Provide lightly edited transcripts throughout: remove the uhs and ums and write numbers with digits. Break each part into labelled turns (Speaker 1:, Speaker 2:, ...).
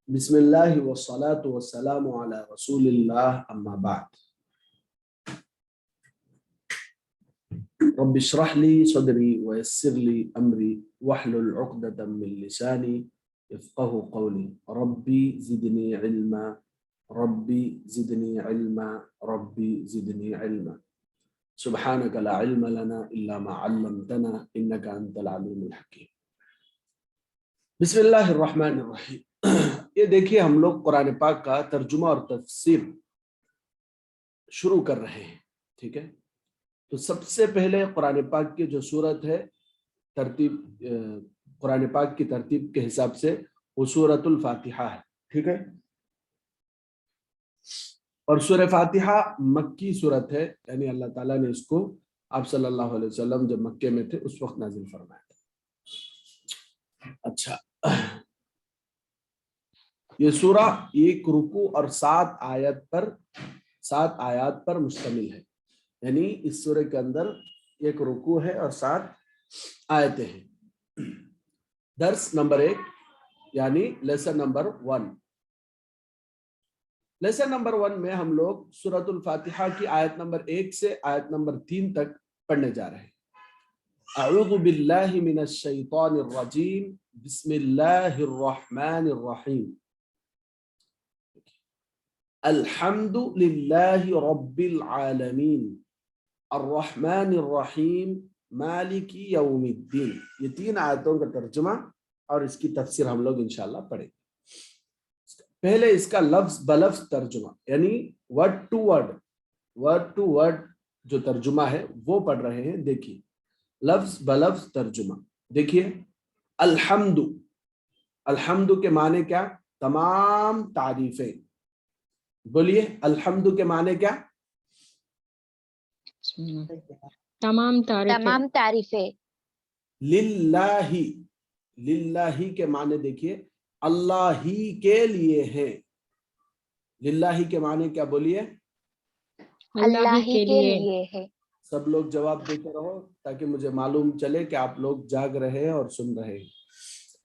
Speaker 1: بسم اللہ والصلاة والسلام علی رسول اللہ اما بعد رب اشرح لي صدري ويسر لي امري واحلل عقدة من لساني يفقهوا قولي ربي زدني علما ربي زدني علما ربي زدني علما سبحانك لا علم لنا الا ما علمتنا انك انت العليم الحكيم. بسم اللہ الرحمن الرحیم. یہ دیکھیے ہم لوگ قرآن پاک کا ترجمہ اور تفسیر شروع کر رہے ہیں. ٹھیک ہے، تو سب سے پہلے قرآن پاک کی جو سورت ہے ترتیب قرآن پاک کی ترتیب کے حساب سے وہ سورۃ الفاتحہ ہے. ٹھیک ہے، اور سورہ فاتحہ مکی سورت ہے، یعنی اللہ تعالیٰ نے اس کو آپ صلی اللہ علیہ وسلم جب مکے میں تھے اس وقت نازل فرمایا تھا. اچھا، یہ سورہ ایک رکوع اور 7 آیات پر مشتمل ہے. یعنی اس سورہ کے اندر ایک رکوع ہے اور 7 آیتیں ہیں. درس نمبر 1 یعنی لیسن نمبر 1. لیسن نمبر 1 میں ہم لوگ سورۃ الفاتحہ کی آیت نمبر 1 سے آیت نمبر 3 تک پڑھنے جا رہے ہیں. اعوذ باللہ من الشیطان الرجیم بسم اللہ الرحمن الرحیم. الحمد للہ رب العالمین الرحمن الرحیم مالک یوم الدین. یہ 3 آیتوں کا ترجمہ اور اس کی تفسیر ہم لوگ انشاءاللہ پڑھیں گے. پہلے اس کا لفظ بلفظ ترجمہ یعنی ورڈ ٹو ورڈ جو ترجمہ ہے وہ پڑھ رہے ہیں. دیکھیے لفظ بلفظ ترجمہ. دیکھیے الحمد کے معنی کیا؟ تمام تعریفیں. بولیے الحمد کے معنی کیا؟
Speaker 2: تمام تعریفیں.
Speaker 1: للہ کے معنی دیکھیے اللہ ہی کے لیے ہے. للہ کے معنی کیا؟ بولیے
Speaker 2: اللہ ہی کے لیے ہے.
Speaker 1: سب لوگ جواب دیتے رہو تاکہ مجھے معلوم چلے کہ آپ لوگ جاگ رہے ہیں اور سن رہے ہیں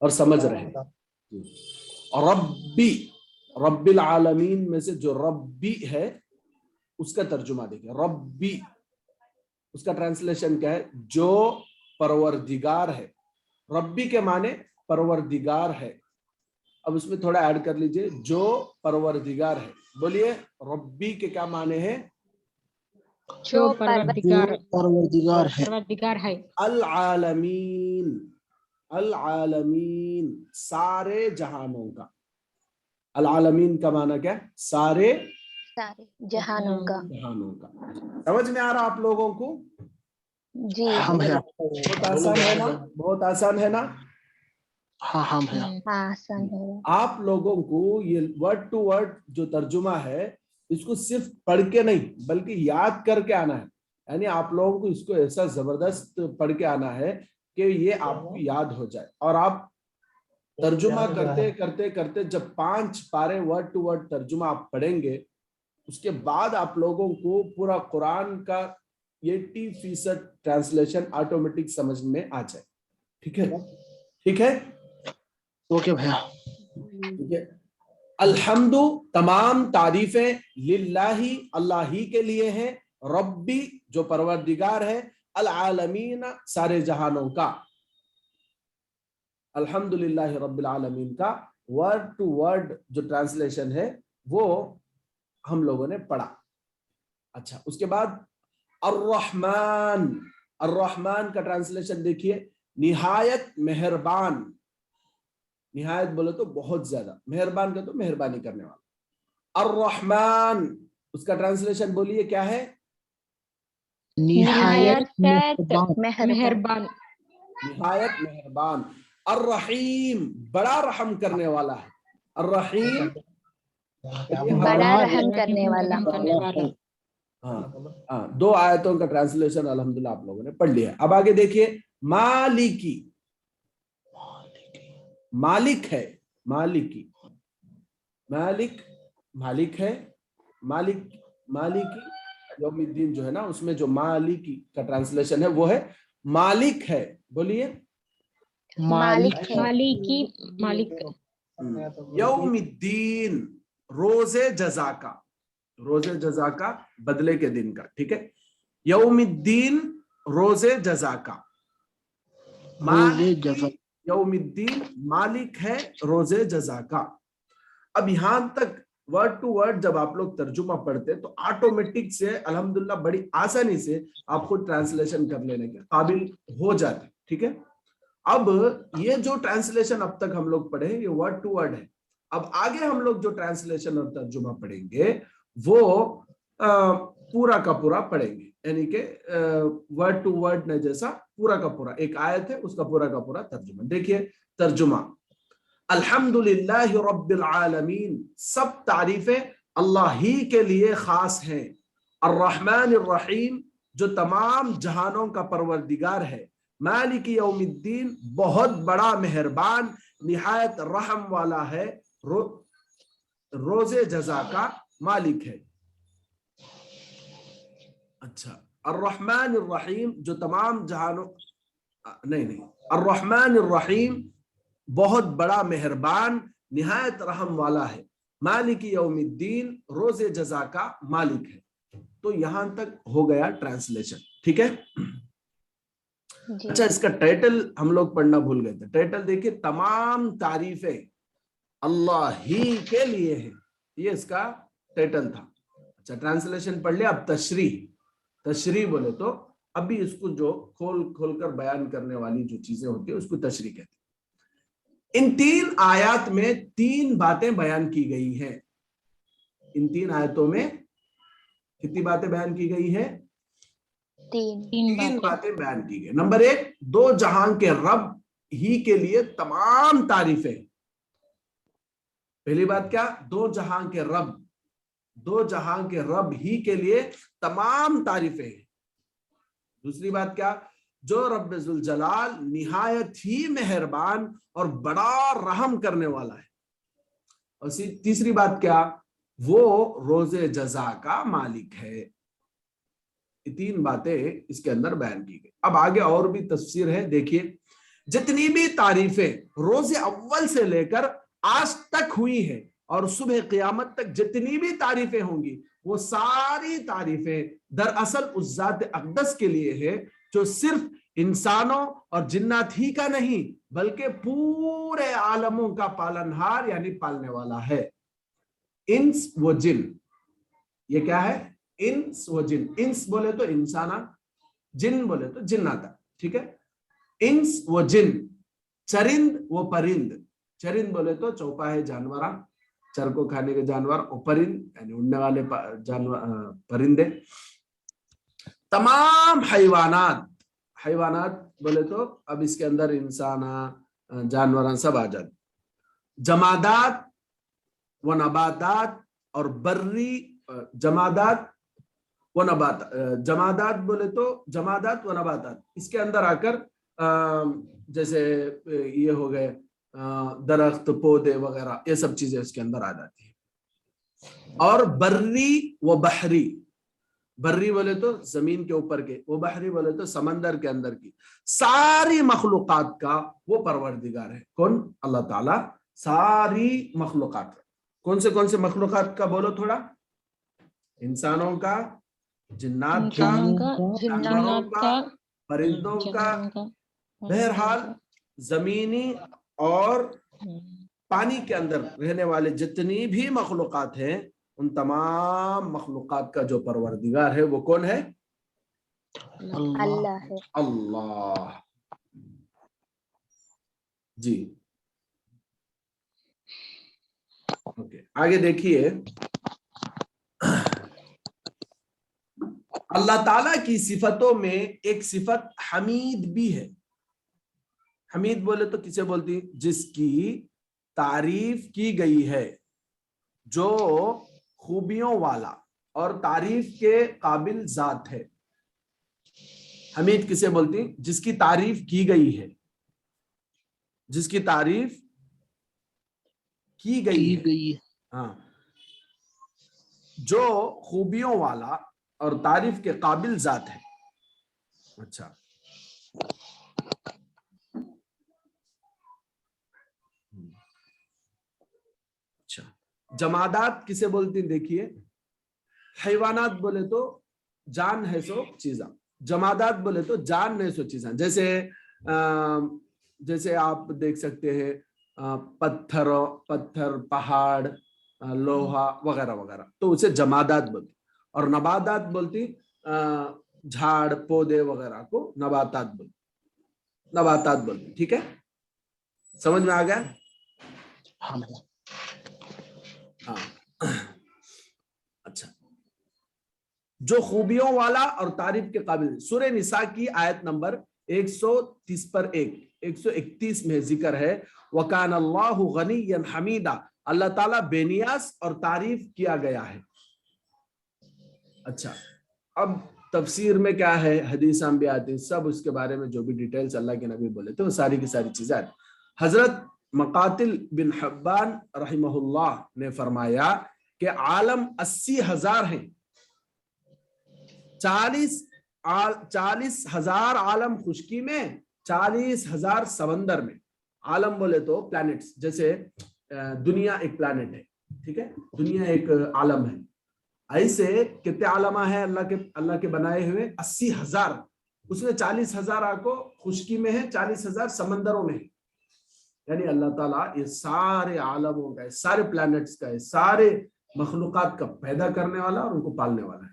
Speaker 1: اور سمجھ رہے ہیں. ربی رب العالمین میں سے جو ربی ہے اس کا ترجمہ دیکھیں. ربی اس کا ٹرانسلیشن کیا ہے؟ جو پروردگار ہے. ربی کے معنی پروردگار ہے. اب اس میں تھوڑا ایڈ کر لیجئے جو پروردگار ہے. بولیے ربی کے کیا معنی ہے؟
Speaker 2: جو پروردگار ہے.
Speaker 1: العالمین سارے جہانوں کا. العالمین کا معنی کیا؟ سارے
Speaker 2: جہانوں کا.
Speaker 1: سمجھ میں آ رہا آپ لوگوں کو؟
Speaker 2: جی
Speaker 1: بہت آسان ہے نا؟
Speaker 2: آسان ہے.
Speaker 1: آپ لوگوں کو یہ ورڈ ٹو ورڈ جو ترجمہ ہے اس کو صرف پڑھ کے نہیں بلکہ یاد کر کے آنا ہے. یعنی آپ لوگوں کو اس کو ایسا زبردست پڑھ کے آنا ہے کہ یہ آپ کو یاد ہو جائے. اور آپ ترجمہ کرتے جب 5 پارے ورڈ ٹو ورڈ ترجمہ آپ پڑھیں گے اس کے بعد آپ لوگوں کو پورا قرآن کا 80% ٹرانسلیشن آٹومیٹک سمجھ میں آ جائے. ٹھیک ہے
Speaker 3: اوکے بھیا.
Speaker 1: الحمد تمام تعریفیں للہ اللہ ہی کے لیے ہیں. ربی جو پروردگار ہے. العالمین سارے جہانوں کا. الحمدللہ رب العالمین کا ورڈ ٹو ورڈ جو ٹرانسلیشن ہے وہ ہم لوگوں نے پڑھا. اچھا، اس کے بعد الرحمن. الرحمن کا ٹرانسلیشن دیکھیے نہایت مہربان. نہایت بولے تو بہت زیادہ، مہربان کا تو مہربانی کرنے والا. الرحمن اس کا ٹرانسلیشن بولیے کیا ہے؟
Speaker 2: نہایت مہربان.
Speaker 1: نہایت مہربان. الرحیم بڑا رحم کرنے والا ہے. الرحیم
Speaker 2: بڑا رحم کرنے والا.
Speaker 1: ہاں 2 آیتوں کا ٹرانسلیشن الحمدللہ آپ لوگوں نے پڑھ لیا. اب آگے دیکھیے مالکی. مالک ہے. مالکی مالک ہے. مالکی یوم الدین جو ہے نا اس میں جو مالکی کا ٹرانسلیشن ہے وہ ہے مالک ہے. بولیے
Speaker 2: مالک.
Speaker 1: یوم الدین روز جزا کا، روز جزا کا بدلے کے دن کا، ٹھیک ہے. یوم الدین روز جزا کا. یوم الدین مالک ہے روز جزا کا. اب یہاں تک ورڈ ٹو ورڈ جب آپ لوگ ترجمہ پڑھتے تو آٹومیٹک سے الحمدللہ بڑی آسانی سے آپ خود ٹرانسلیشن کر لینے کے قابل ہو جاتے، ٹھیک ہے. اب یہ جو ٹرانسلیشن اب تک ہم لوگ پڑھے یہ ورڈ ٹو ورڈ ہے. اب آگے ہم لوگ جو ٹرانسلیشن اور ترجمہ پڑھیں گے وہ پورا کا پورا پڑھیں گے، یعنی کہ ورڈ ٹو ورڈ نے جیسا پورا کا پورا ایک آیت ہے اس کا پورا ترجمہ. دیکھیے ترجمہ. الحمدللہ رب العالمین، سب تعریفیں اللہ ہی کے لیے خاص ہیں. الرحمن الرحیم، جو تمام جہانوں کا پروردگار ہے. مالک یوم الدین، بہت بڑا مہربان نہایت رحم والا ہے، روز جزا کا مالک ہے. اچھا، الرحمن الرحیم جو تمام جہانوں، نہیں الرحمن الرحیم بہت بڑا مہربان نہایت رحم والا ہے. مالک یوم الدین روز جزا کا مالک ہے. تو یہاں تک ہو گیا ٹرانسلیشن، ٹھیک ہے. اچھا، اس کا ٹائٹل ہم لوگ پڑھنا بھول گئے تھے. ٹائٹل دیکھیے، تمام تعریفیں اللہ ہی کے لیے ہیں، یہ اس کا ٹائٹل تھا. اچھا، ٹرانسلیشن پڑھ لیا. اب تشریح بولے تو ابھی اس کو جو کھول کر بیان کرنے والی جو چیزیں ہوتی ہیں اس کو تشریح کہتے ہیں. ان 3 آیات میں 3 باتیں بیان کی گئی ہیں. ان 3 آیتوں میں کتنی باتیں بیان کی گئی ہیں؟ 3 باتیں بیان کی گئی. نمبر 1، 2 جہاں کے رب ہی کے لیے تمام تعریفیں. پہلی بات کیا؟ 2 جہاں کے رب ہی کے لیے تمام تعریفیں ہیں. دوسری بات کیا؟ جو رب ذوالجلال نہایت ہی مہربان اور بڑا رحم کرنے والا ہے. اور تیسری بات کیا؟ وہ روز جزا کا مالک ہے. یہ 3 باتیں اس کے اندر بیان کی گئی. اب آگے اور بھی تفسیر ہے. دیکھیے، جتنی بھی تعریفیں روز اول سے لے کر آج تک ہوئی ہیں اور صبح قیامت تک جتنی بھی تعریفیں ہوں گی وہ ساری تعریفیں دراصل اس ذات اقدس کے لیے ہے جو صرف انسانوں اور جنات ہی کا نہیں بلکہ پورے عالموں کا پالنہار یعنی پالنے والا ہے. انس و جن، یہ کیا ہے؟ انس و جن. انس بولے تو انسانا، جن بولے تو جناتا، ٹھیک ہے. انس و جن، چرند و پرند. چرند بولے تو چوپاہے جانور، چر کو کھانے کے جانور، اور پرند یعنی اڑنے والے جانور پرندے. تمام حیوانات بولے تو اب اس کے اندر انسان جانور سب آ جاتے. جمادات و نباتات اور بری جمادات و جمادات بولے تو جمادات و نباتات اس کے اندر آ کر جیسے یہ ہو گئے درخت پودے وغیرہ، یہ سب چیزیں اس کے اندر آ جاتی ہیں. اور بری و بحری، بری بولے تو زمین کے اوپر کے، وہ بحری بولے تو سمندر کے اندر کی ساری مخلوقات کا وہ پروردگار ہے. کون؟ اللہ تعالی. ساری مخلوقات، کون سے مخلوقات کا بولو تھوڑا؟ انسانوں کا، جنات کا، جانوروں کا، پرندوں کا، بہرحال زمینی اور پانی کے اندر رہنے والے جتنی بھی مخلوقات ہیں ان تمام مخلوقات کا جو پروردگار ہے وہ کون ہے؟
Speaker 2: اللہ ہے.
Speaker 1: اللہ. جی اوکے، آگے دیکھیے. اللہ تعالیٰ کی صفتوں میں ایک صفت حمید بھی ہے. حمید بولے تو کسے بولتی؟ جس کی تعریف کی گئی ہے، جو خوبیوں والا اور تعریف کے قابل ذات ہے. حمید کسے بولتی؟ جس کی تعریف کی گئی ہے، جس کی تعریف کی گئی ہے، ہاں، جو خوبیوں والا اور تعریف کے قابل ذات ہے. اچھا، जमादात किसे बोलते हैं देखिए, हैवानात बोले तो जान है सो चीजा, जमादात बोले तो जान नहीं सो चीजा। जैसे आप देख सकते हैं पत्थर, पहाड़, लोहा वगैरह वगैरह, तो उसे जमादात बोलते। और नबादात बोलती झाड़ पौधे वगैरह को नबातात बोलते। ठीक है, समझ में आ गया?
Speaker 3: हाँ।
Speaker 1: अच्छा, जो खूबियों वाला और तारीफ के काबिल। सूरह निसा की आयत नंबर 130 पर 131 में जिक्र है वकान अल्लाहु गनिय्यन हमीदा, अल्लाह ताला बेनियास और तारीफ किया गया है। अच्छा, अब तफसीर में क्या है, हदीस भी आती है, सब उसके बारे में जो भी डिटेल्स अल्लाह के नबी बोले थे वो सारी की सारी चीजें आती। हजरत मकातिल बिन हब्बान रहिमहुल्लाह ने फरमाया कि आलम 80,000 हैं, 40,000 आलम खुशकी में, 40,000 समंदर में। आलम बोले तो प्लैनेट्स, जैसे दुनिया एक प्लैनेट है, ठीक है, दुनिया एक आलम है। ऐसे कितने आलमा है अल्लाह के बनाए हुए? 80,000। उसमें 40,000 आपको खुशकी में है, 40,000 समंदरों में है। यानी अल्लाह ताला ये सारे आलमों का, सारे प्लैनेट्स का, सारे मखलूकात का पैदा करने वाला और उनको पालने वाला है।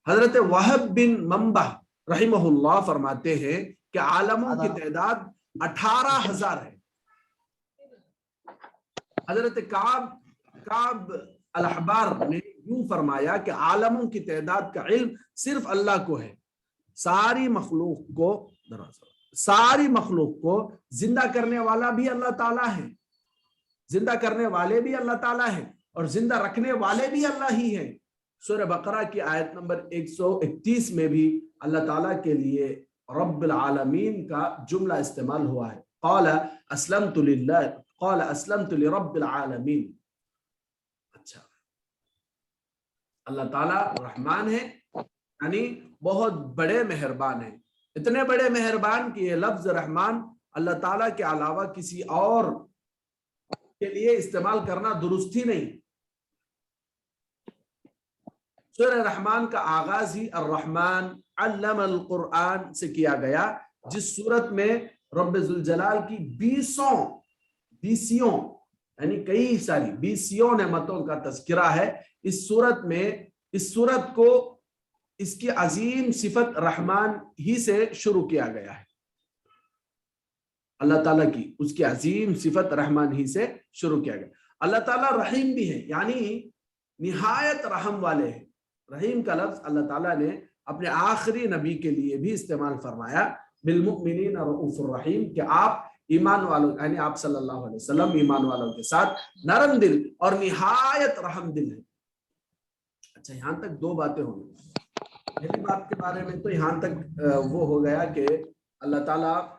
Speaker 1: हजरत वहब बिन मंबह रहिमहुल्लाह फरमाते हैं कि आलमों की तादाद 18,000 है। हजरत काब अल-अहबार ने यूं फरमाया कि आलमों की तादाद का इल्म सिर्फ अल्लाह को है। सारी मखलूक को जिंदा करने वाला भी अल्लाह ताला है, जिंदा करने वाले भी अल्लाह ताला है, और जिंदा रखने वाले भी अल्लाह ही है। सूरह बकरा की आयत नंबर 131 में भी अल्लाह ताला के लिए रब्बुल आलमीन का जुमला इस्तेमाल हुआ है। क़ाल अस्लमतु लिरब्बिल आलमीन। अच्छा, अल्लाह ताला रहमान है, यानी बहुत बड़े मेहरबान है। इतने बड़े मेहरबान कि ये लफ्ज रहमान अल्लाह ताला के अलावा किसी और के लिए इस्तेमाल करना दुरुस्त ही नहीं। सूरह रहमान का आगाज ही अर्रहमान अल्लमल कुरआन से किया गया, जिस सूरत में रब्ब जुल जलाल की 20 यानी कई सारी 20 नेमतों का तज़किरा है। इस सूरत को इसकी अजीम सिफत रहमान ही से शुरू किया गया है। अल्लाह ताला की उसकी अजीम सिफत रहमान ही से शुरू किया गया। अल्लाह ताला रहीम भी है, यानी निहायत रहम वाले हैं। रहीम का लफ्ज अल्लाह ताला ने अपने आखिरी नबी के लिए भी इस्तेमाल फरमाया, बिल मुमिनीना रऊफुर रहीम, कि आप ईमान वालों, यानी आप सल्लल्लाहु अलैहि वसल्लम ईमान वालों के साथ नरम दिल और निहायत रहम दिल है। अच्छा, यहाँ तक दो बातें हो गई। पहली बात के बारे में तो यहाँ तक वो हो गया कि अल्लाह ताला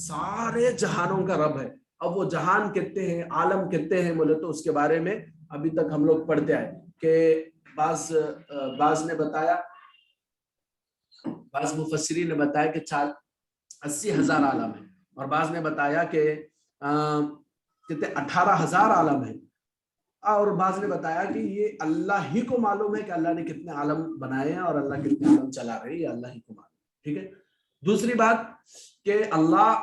Speaker 1: सारे जहानों का रब है। अब वो जहान कितने हैं, आलम कितने हैं बोले तो उसके बारे में अभी तक हम लोग पढ़ते आए कि बाज ने बताया, बाज मुफस्सिरीन ने बताया कि 80,000 आलम है, और बाज ने बताया कि कितने 18,000 आलम है, और बाज ने बताया कि ये अल्लाह ही को मालूम है कि अल्लाह ने कितने आलम बनाए हैं और अल्लाह कितने आलम चला रहे हैं, अल्लाह ही को मालूम। ठीक है। दूसरी बात कि अल्लाह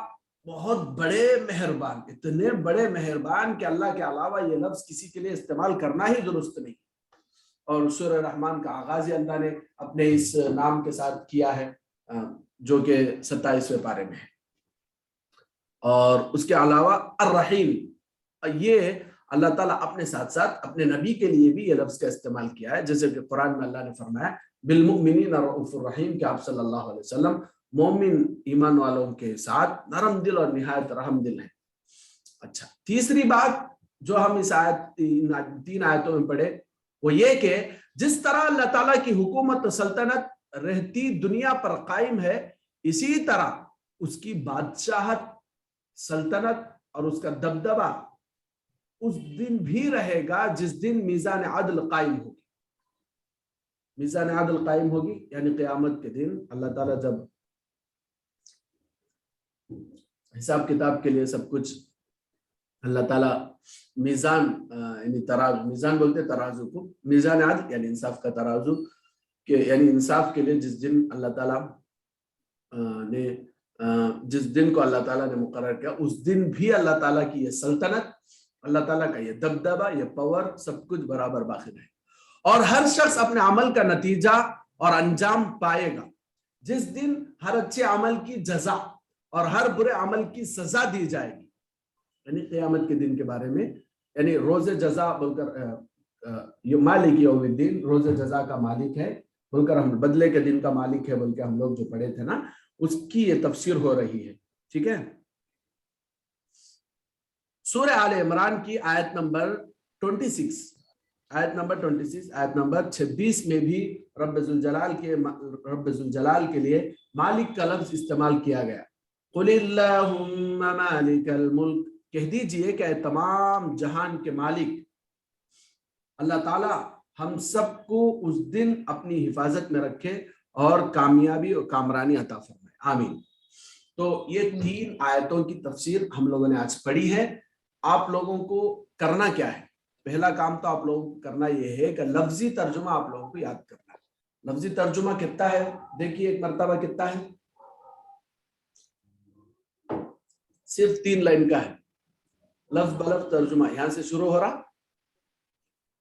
Speaker 1: बहुत बड़े मेहरबान, इतने बड़े मेहरबान कि अल्लाह के अलावा ये लफ्ज किसी के लिए इस्तेमाल करना ही दुरुस्त नहीं। और सूरह रहमान का आगाज अल्लाह ने अपने इस नाम के साथ किया है, जो कि 27वें पारे में है। और उसके अलावा अर्रहीम, ये अल्लाह ताला अपने साथ साथ अपने नबी के लिए भी ये लफ्ज का इस्तेमाल किया है, जैसे कि कुरान में अल्लाह ने फरमाया बिल मुमिनीना रऊफुर रहीम, कि आप सल्लल्लाहु अलैहि वसल्लम मोमिन ईमान वालों के साथ नरम दिल और निहायत रहम दिल है। अच्छा, तीसरी बात जो हम इस तीन आयतों में पढ़े वो ये कि जिस तरह अल्लाह ताला की हुकूमत सल्तनत रहती दुनिया पर कायम है, इसी तरह उसकी बादशाहत, सल्तनत और उसका दबदबा उस दिन भी रहेगा जिस दिन मीज़ान अदल कायम होगी। मीज़ान अदल कायम होगी यानी क़यामत के दिन अल्लाह ताला जब हिसाब किताब के लिए सब कुछ अल्लाह ताला मीज़ान यानी तराजू, मीज़ान बोलते हैं तराजू को, मीज़ान आदल यानी इंसाफ का तराजू के यानी इंसाफ के लिए जिस दिन अल्लाह ताला ने जिस दिन को अल्लाह ताला ने मुकर्रर किया, उस दिन भी अल्लाह ताला की ये सल्तनत, अल्लाह ताला का ये दबदबा, ये पावर, सब कुछ बराबर बाकी रहे और हर शख्स अपने अमल का नतीजा और अंजाम पाएगा। जिस दिन हर अच्छे अमल की जजा और हर बुरे अमल की सजा दी जाएगी, यानी क़यामत के दिन के बारे में, यानी रोज़े जजा बोलकर ये मालिक यौमिद्दीन, रोज़े जजा का मालिक है बोलकर, हम बदले के दिन का मालिक है बोल के हम लोग जो पढ़े थे ना, उसकी ये तफसीर हो रही है। ठीक है, सूरह आले इमरान की आयत नंबर 26, आयत नंबर 26, आयत नंबर 26 में भी रब्ब ज़ुल जलाल के लिए मालिक का लफ्ज इस्तेमाल किया गया। कुलिल्लाहुम्मा मालिकल मुल्क, कह दीजिए कि तमाम जहान के मालिक अल्लाह ताला हम सबको उस दिन अपनी हिफाजत में रखे और कामयाबी और कामरानी अता फरमाए, आमीन। तो ये 3 आयतों की तफसीर हम लोगों ने आज पढ़ी है। आप लोगों को करना क्या है? पहला काम तो आप लोगों को करना ये है कि लफ्जी तर्जुमा आप लोगों को याद करना है। लफ्जी तर्जुमा कितना है? देखिए एक मर्तबा कितना है, सिर्फ 3 लाइन का है। लफ्ज बलफ्ज तर्जुमा, यहां से शुरू हो रहा,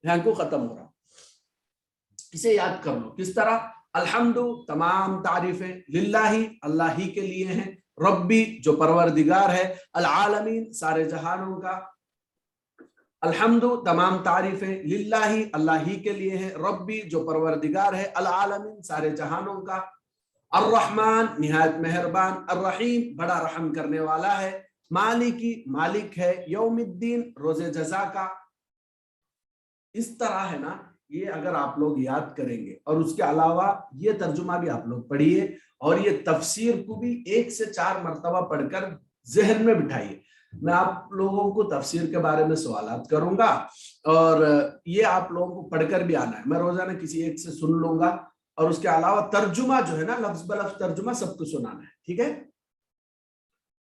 Speaker 1: यहां को खत्म हो रहा। इसे याद कर लो। किस तरह? अल्हम्दु, तमाम तारीफें, लिल्लाही, अल्लाह ही के लिए हैं, रब्बी, जो परवरदिगार है, अल आलमीन, सारे जहानों का, अल्हम्दु, तमाम तारीफें, लिल्लाही, अल्लाह ही के लिए है, रब्बी, जो परवरदिगार है, अल आलमीन, सारे जहानों का, अर्रहमान, निहायत मेहरबान, अर्रहीम, बड़ा रहम करने वाला है, मालिकी, मालिक है, यौमिद्दीन, रोजे जजा का। इस तरह है ना, ये अगर आप लोग याद करेंगे और उसके अलावा ये तर्जुमा भी आप लोग पढ़िए और ये तफसीर को भी 1 से 4 मरतबा पढ़कर जहन में बिठाइए। मैं आप लोगों को तफसीर के बारे में सवालात करूंगा और ये आप लोगों को पढ़कर भी आना है। मैं रोजाना किसी एक से सुन लूंगा और उसके अलावा तर्जुमा जो है ना, लफ्ज बलफ्ज तर्जुमा सबको सुनाना है। ठीक है,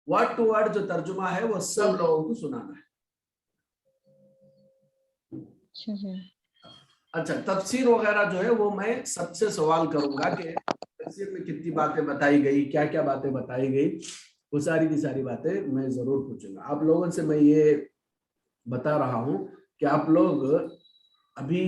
Speaker 1: वर्ड टू वर्ड जो तर्जुमा है वो सब लोगों को सुनाना है। अच्छा, तफसीर वगैरह जो है वो मैं सबसे सवाल करूंगा कि तफसीर में कितनी बातें बताई गई, क्या क्या बातें बताई गई, वो सारी की सारी बातें मैं जरूर पूछूंगा आप लोगों से। मैं ये बता रहा हूं कि आप लोग अभी